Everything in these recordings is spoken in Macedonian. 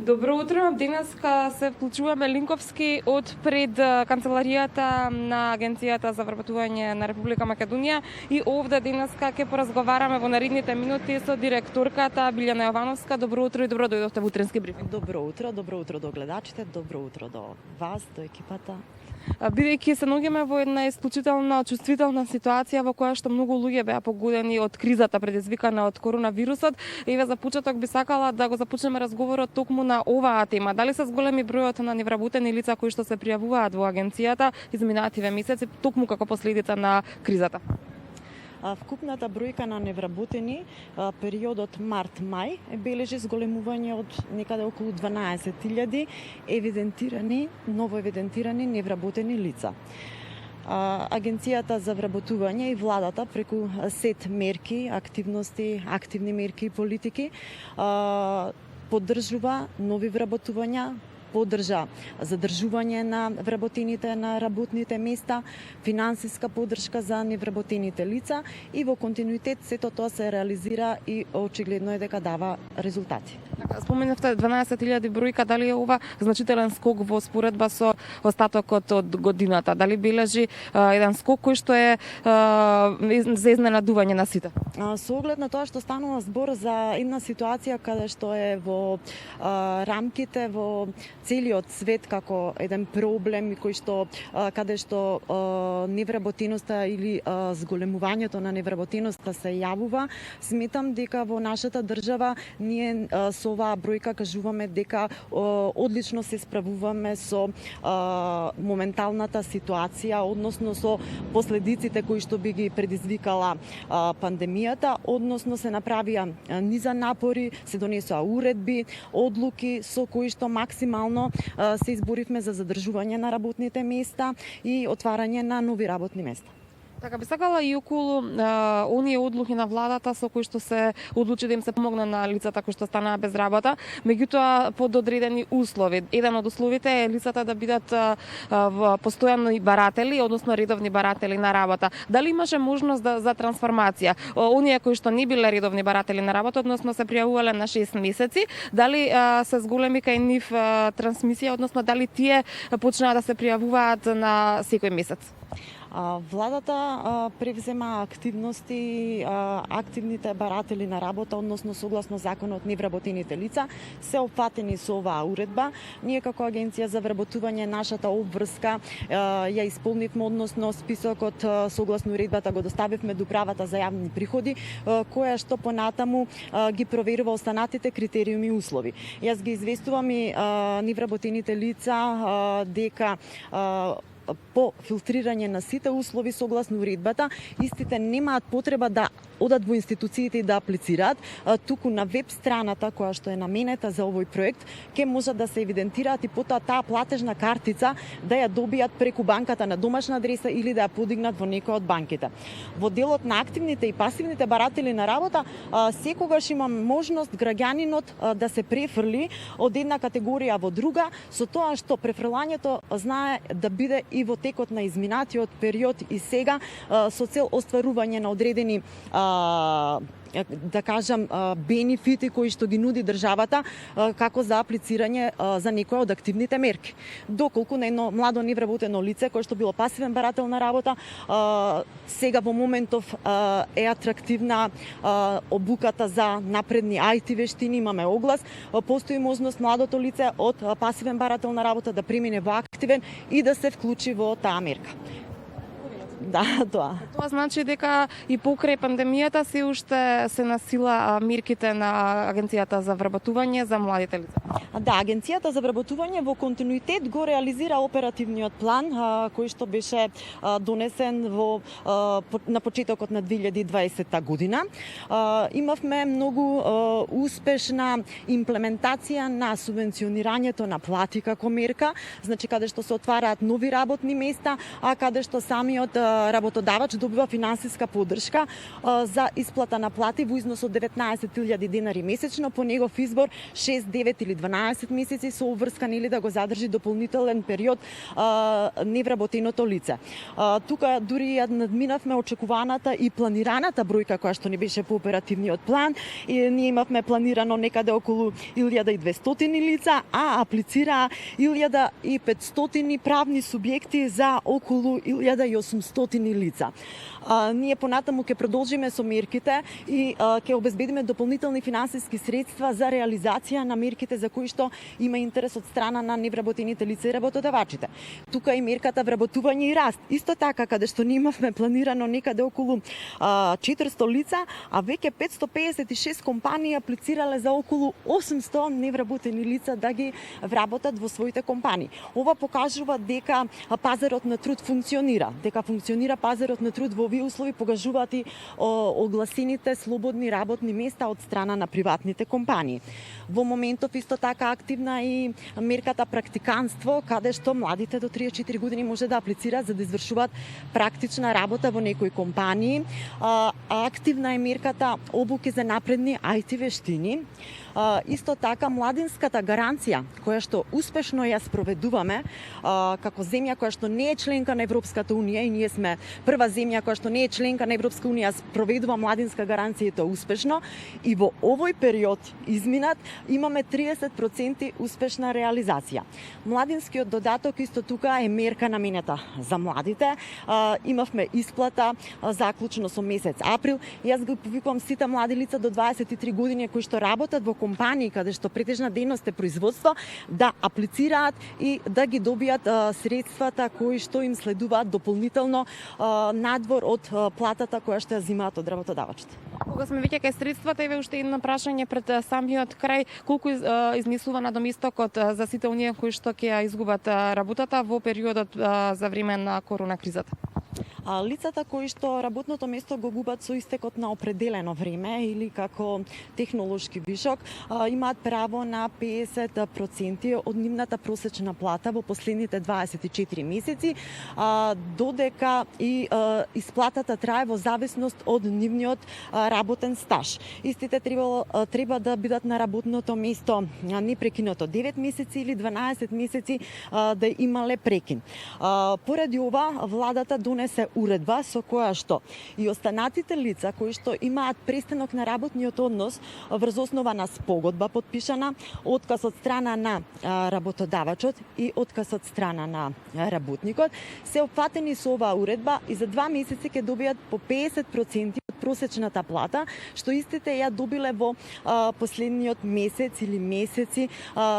Добро утро. Денеска се вклучуваме линковски од пред канцеларијата на Агенцијата за вработување на Република Македонија и овде денеска ќе поразговараме во наредните минути со директорката Билјана Јовановска. Добро утро и добро дојдовте во утренски брифинг. Добро утро до гледачите, добро утро до вас, до екипата. Бидејќи се наоѓаме во една исклучително чувствителна ситуација во која што многу луѓе беа погодени од кризата предизвикана од коронавирусот, еве за почеток би сакала да го започнеме разговорот токму на оваа тема. Дали се зголеми бројот на невработени лица кои што се пријавуваат во агенцијата изминативе месеци токму како последица на кризата? Вкупната бројка на невработени периодот март-мај бележи зголемување од некаде околу 12.000 ново евидентирани невработени лица. Агенцијата за вработување и владата преку сет мерки, активни мерки и политики поддржува нови вработувања, поддржа задржување на вработените на работните места, финансиска поддршка за невработените лица и во континуитет сето тоа се реализира и очигледно е дека дава резултати. Споменавте 12.000 бројка, дали е ова значителен скок во споредба со остатокот од годината? Дали бележи еден скок кој што е за изненадување на сите? Со оглед на тоа што станува збор за една ситуација каде што е во рамките во целиот свет како еден проблем кој што каде што невработеноста или зголемувањето на невработеноста се јавува, сметам дека во нашата држава ние со оваа бројка кажуваме дека одлично се справуваме со моменталната ситуација, односно со последиците кои што би ги предизвикала пандемијата, односно се направија низа напори, се донесоа уредби, одлуки со кои што максимално се изборивме за задржување на работните места и отварање на нови работни места. Така би сакала и околу оние одлуки на владата со кои што се одлучи да им се помогне на лицата кои што станаа без работа, меѓутоа под одредени услови. Еден од условите е лицата да бидат постојани баратели, односно редовни баратели на работа. Дали имаше можност за трансформација? Оние кои што не биле редовни баратели на работа, односно се пријавувале на 6 месеци, дали се зголеми кај нив трансмисија, односно дали тие почнаа да се пријавуваат на секој месец? Владата превзема активните баратели на работа, односно согласно законот невработените лица, се опфатени со оваа уредба. Ние како Агенција за вработување нашата обврска ја исполнивме, односно списокот согласно уредбата го доставивме до Управата за јавни приходи, која што понатаму ги проверува останатите критериуми и услови. Јас ги известувам и невработените лица дека по филтрирање на сите услови согласно уредбата, истите немаат потреба да одат во институциите и да аплицираат, туку на веб страната која што е наменета за овој проект, ќе можат да се евидентираат и потоа таа платежна картица да ја добијат преку банката на домашна адреса или да ја подигнат во некоја од банките. Во делот на активните и пасивните баратели на работа, секогаш има можност граѓанинот да се префрли од една категорија во друга, со тоа што префрлањето знае да биде и во текот на изминатиот период и сега со цел остварување на одредени да кажам бенефити кои што ги нуди државата како за аплицирање за некоја од активните мерки. Доколку на едно младо невработено лице кое што било пасивен барател на работа, сега во моментов е атрактивна обуката за напредни IT вештини, имаме оглас, постои можност младото лице од пасивен барател на работа да премине во активен и да се вклучи во таа мерка. Да, тоа. Тоа значи дека и покрај пандемијата се уште се насила мерките на Агенцијата за вработување за младите лица. Да, Агенцијата за вработување во континуитет го реализира оперативниот план кој што беше донесен на почетокот на 2020 година. Имавме многу успешна имплементација на субвенционирањето на плати како мерка, значи каде што се отвараат нови работни места, а каде што самиот работодавач добива финансиска поддршка за исплата на плати во износ од 19.000 денари месечно по негов избор 6, 9 или 12 месеци со обврска или да го задржи дополнителен период невработеното лице. Тука дури ја надминавме очекуваната и планираната бројка која што ни беше по оперативниот план и ние имавме планирано некаде околу 1200 лица, а аплицираа 1500 правни субјекти за околу 1800 лица. Ние понатаму ќе продолжиме со мерките и ќе обезбедиме дополнителни финансиски средства за реализација на мерките за кои што има интерес од страна на невработените лица и работодавачите. Тука и мерката вработување и раст. Исто така, каде што ние имавме планирано некаде околу 400 лица, а веќе 556 компании аплицирале за околу 800 невработени лица да ги вработат во своите компании. Ова покажува дека пазарот на труд функционира, дека функционира пазарот на труд во овие услови, покажуваат и огласените слободни работни места од страна на приватните компании. Во моментов исто така активна и мерката практиканство, каде што младите до 34 години може да аплицираат за да извршуваат практична работа во некои компании. Активна е мерката обуки за напредни IT вештини. Исто така младинската гаранција, која што успешно ја спроведуваме како земја која што не е членка на Европската унија и ние сме прва земја која што не е членка на Европска унија спроведува младинска гаранција и тоа успешно и во овој период изминат имаме 30% успешна реализација. Младинскиот додаток исто тука е мерка наменета за младите. Имавме исплата заклучно со месец април. Јас го повикувам сите млади лица до 23 години кои што работат во компании каде што претежна дејност е производство да аплицираат и да ги добијат средствата кои што им следуваат дополнително надвор од платата која што ја земаат од работодавачите. Кога сме веќе кај средствата, еве уште едно прашање пред самиот крај, колку изнесува на домистокот за сите оние кои што ќе ја изгубат работата во периодот за време на корона кризата? Лицата кои што работното место го губат со истекот на определено време или како технолошки вишок, имаат право на 50% од нивната просечна плата во последните 24 месеци, додека и исплатата трае во зависност од нивниот работен стаж. Истите треба да бидат на работното место непрекинато 9 месеци или 12 месеци да имале прекин. Поради ова, владата донесе уредба со која што и останатите лица кои што имаат престанок на работниот однос врз основа на спогодба подпишана, отказ од страна на работодавачот и отказ од страна на работникот, се опфатени со оваа уредба и за 2 месеци ќе добијат по 50% од просечната плата, што истите ја добиле во последниот месец или месеци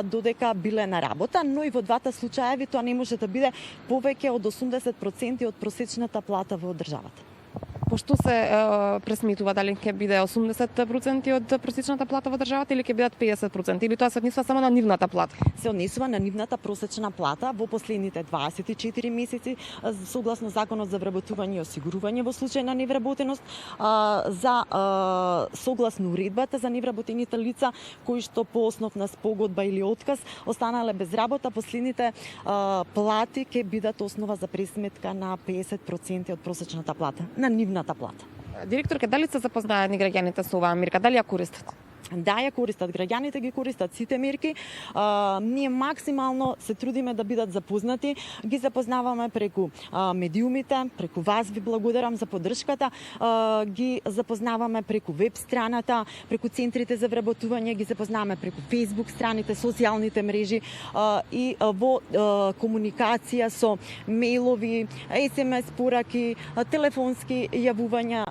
додека биле на работа, но и во двата случаеви тоа не може да биде повеќе од 80% од просечната плата во државата. Пошто се пресметува дали ќе биде 80% од просечната плата во државата или ќе бидат 50% или тоа се однесува само на нивната плата? Се однесува на нивната просечна плата во последните 24 месеци согласно Законот за вработување и осигурување во случај на невработеност, за согласно уредбата за невработените лица кои што по основ на спогодба или отказ останале без работа, последните плати ќе бидат основа за пресметка на 50% од просечната плата на нивната плата. Директорке, дали се запознаени граѓаните со оваа мерка, дали ја користат? Да, ја користат граѓаните, ги користат сите мерки. Ние максимално се трудиме да бидат запознати. Ги запознаваме преку медиумите, преку вас ви благодарам за поддршката. Ги запознаваме преку веб страната, преку центрите за вработување, ги запознаваме преку Facebook страните, социјалните мрежи и во комуникација со мејлови, SMS пораки, телефонски јавувања,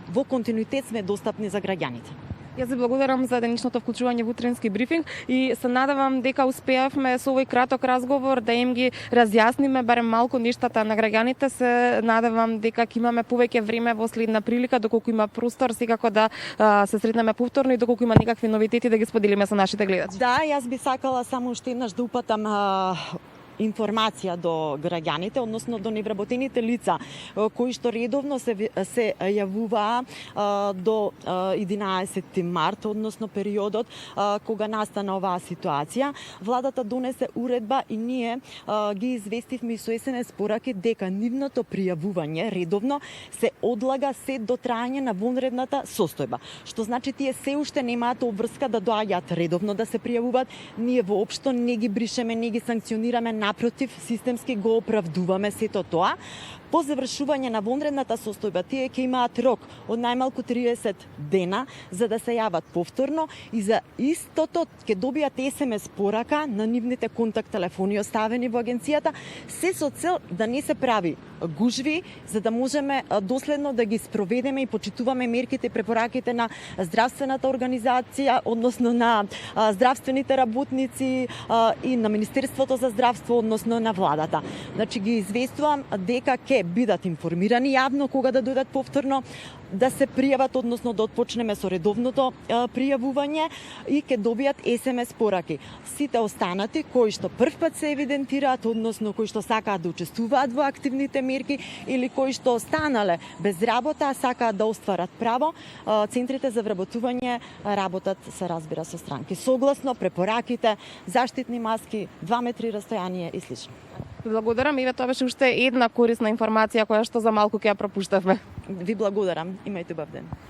во континуитет сме достапни за граѓаните. Јас ви благодарам за денешното вклучување во утренски брифинг и се надевам дека успеавме со овој краток разговор да им ги разјасниме барем малку нештата на граѓаните. Се надевам дека ќе имаме повеќе време во следна прилика, доколку има простор секако да се сретнеме повторно и доколку има некакви новитети да ги споделиме со нашите гледачи. Да, јас би сакала само уште еднаш да упатам информација до граѓаните, односно до невработените лица кои што редовно се јавуваа до 11 март, односно периодот кога настана оваа ситуација. Владата донесе уредба и ние ги известивме и со СНС пораки дека нивното пријавување редовно се одлага се до трајање на вонредната состојба. Што значи тие се уште немаат обврска да доаѓаат редовно да се пријавуваат. Ние воопшто не ги бришеме, не ги санкционираме, напротив, системски го оправдуваме сето тоа. По завршување на вонредната состојба, тие ќе имаат рок од најмалку 30 дена за да се јават повторно и за истото ќе добијат СМС порака на нивните контакт телефони оставени во агенцијата, се со цел да не се прави гужви, за да можеме доследно да ги спроведеме и почитуваме мерките и препораките на здравствената организација, односно на здравствените работници и на Министерството за здравство, односно на владата. Значи ги известувам дека ќе бидат информирани јавно кога да дојдат повторно да се пријават, односно да отпочнеме со редовното пријавување и ќе добијат СМС пораки. Сите останати кои што прв пат се евидентираат, односно кои што сакаат да учествуваат во активните мерки или кои што останале без работа, а сакаат да остварат право, центрите за вработување работат, се разбира, со странки. Согласно препораките, заштитни маски, 2 метри растојание и слично. Благодарам, Иве, тоа беше уште една корисна информација која што за малку ќе ја пропуштавме. Ви благодарам. Имајте убав ден.